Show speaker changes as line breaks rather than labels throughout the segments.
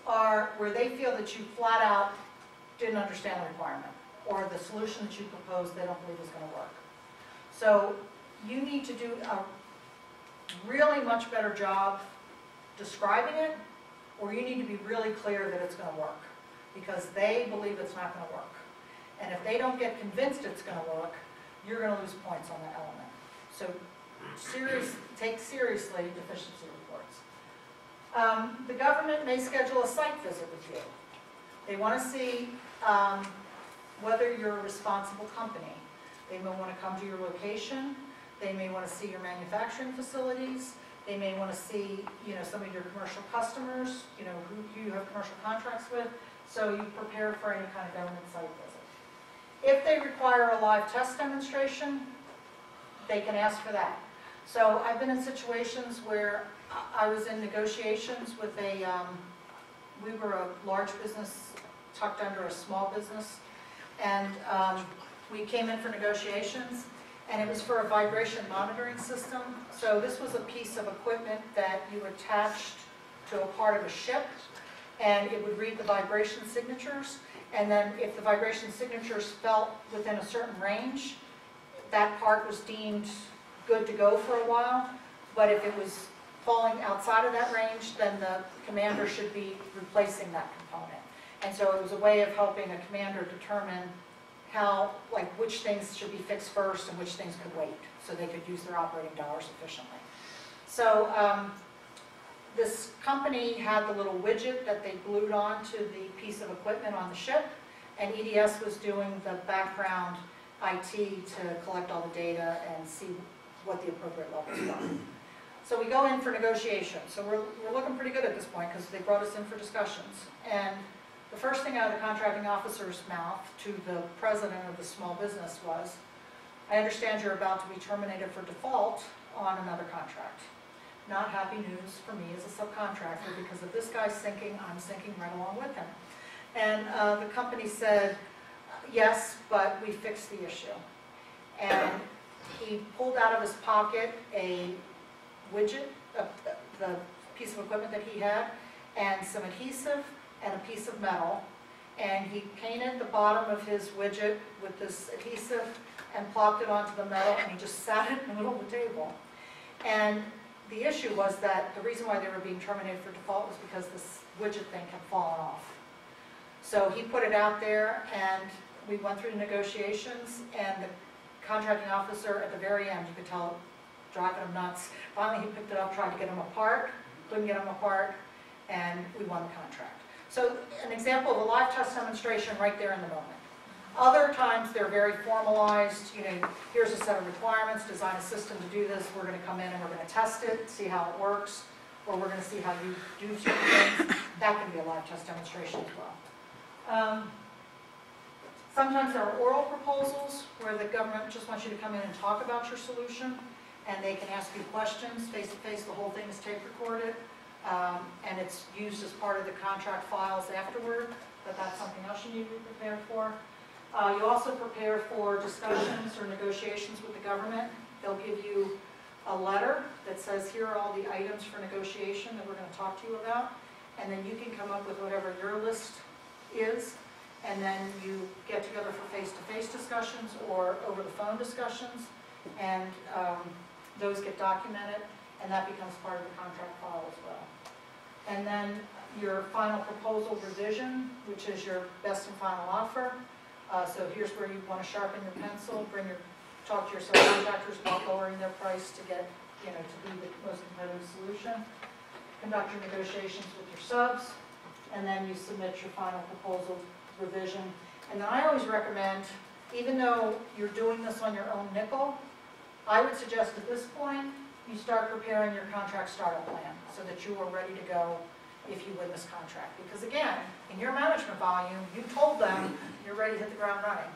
are where they feel that you flat out didn't understand the requirement, or the solution that you proposed they don't believe is going to work. So you need to do a really much better job describing it, or you need to be really clear that it's going to work, because they believe it's not going to work. And if they don't get convinced it's going to work, you're going to lose points on that element. So take seriously deficiency reports. The government may schedule a site visit with you. They want to see whether you're a responsible company. They may want to come to your location. They may want to see your manufacturing facilities. They may want to see, some of your commercial customers, who you have commercial contracts with. So you prepare for any kind of government site visit. If they require a live test demonstration, they can ask for that. So I've been in situations where I was in negotiations with we were a large business tucked under a small business, and we came in for negotiations, and it was for a vibration monitoring system. So this was a piece of equipment that you attached to a part of a ship, and it would read the vibration signatures, and then if the vibration signatures fell within a certain range, that part was deemed good to go for a while. But if it was falling outside of that range, then the commander should be replacing that component. And so it was a way of helping a commander determine which things should be fixed first and which things could wait, so they could use their operating dollars efficiently. So this company had the little widget that they glued onto the piece of equipment on the ship, and EDS was doing the background IT to collect all the data and see what the appropriate levels were. So we go in for negotiation. So we're looking pretty good at this point because they brought us in for discussions. And the first thing out of the contracting officer's mouth to the president of the small business was, I understand you're about to be terminated for default on another contract. Not happy news for me as a subcontractor, because if this guy's sinking, I'm sinking right along with him. And the company said, yes, but we fixed the issue. And he pulled out of his pocket a widget, the piece of equipment that he had, and some adhesive and a piece of metal. And he painted the bottom of his widget with this adhesive and plopped it onto the metal, and he just sat it in the middle of the table. And the issue was that the reason why they were being terminated for default was because this widget thing had fallen off. So he put it out there, and we went through the negotiations, and the contracting officer at the very end, you could tell, driving him nuts. Finally, he picked it up, tried to get them apart, couldn't get them apart, and we won the contract. So an example of a live test demonstration right there in the moment. Other times they're very formalized, here's a set of requirements, design a system to do this, we're going to come in and we're going to test it, see how it works, or we're going to see how you do certain things. That can be a live test demonstration as well. Sometimes there are oral proposals where the government just wants you to come in and talk about your solution, and they can ask you questions face to face. The whole thing is tape recorded, and it's used as part of the contract files afterward, but that's something else you need to be prepared for. You also prepare for discussions or negotiations with the government. They'll give you a letter that says, here are all the items for negotiation that we're going to talk to you about, and then you can come up with whatever your list is, and then you get together for face-to-face discussions or over the phone discussions, and those get documented, and that becomes part of the contract file as well. And then your final proposal revision, which is your best and final offer. So here's where you want to sharpen your pencil, talk to your subcontractors about lowering their price to get, to be the most competitive solution. Conduct your negotiations with your subs, and then you submit your final proposal revision. And then I always recommend, even though you're doing this on your own nickel, I would suggest at this point you start preparing your contract startup plan so that you are ready to go if you win this contract. Because again, in your management volume, you told them you're ready to hit the ground running.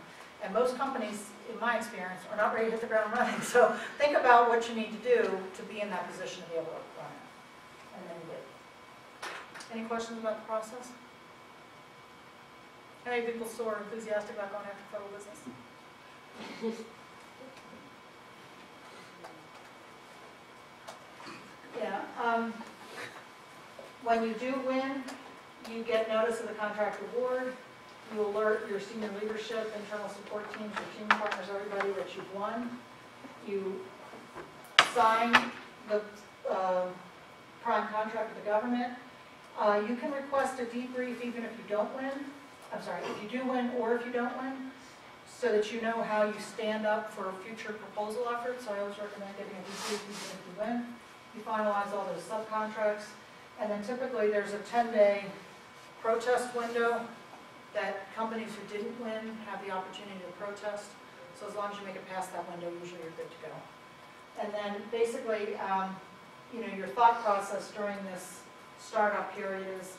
And most companies, in my experience, are not ready to hit the ground running. So think about what you need to do to be in that position to be able to run it. And then you did. Any questions about the process? How many people still are enthusiastic about going after federal business? Yeah. When you do win, You get notice of the contract award. You alert your senior leadership, internal support teams, your team partners, everybody that you've won. You sign the prime contract with the government. You can request a debrief even if you don't win. I'm sorry, if you do win or if you don't win, so that you know how you stand up for future proposal efforts. So I always recommend getting a debrief even if you win. You finalize all those subcontracts, and then typically there's a 10-day protest window that companies who didn't win have the opportunity to protest. So as long as you make it past that window, usually you're good to go. And then basically, you know, your thought process during this startup period is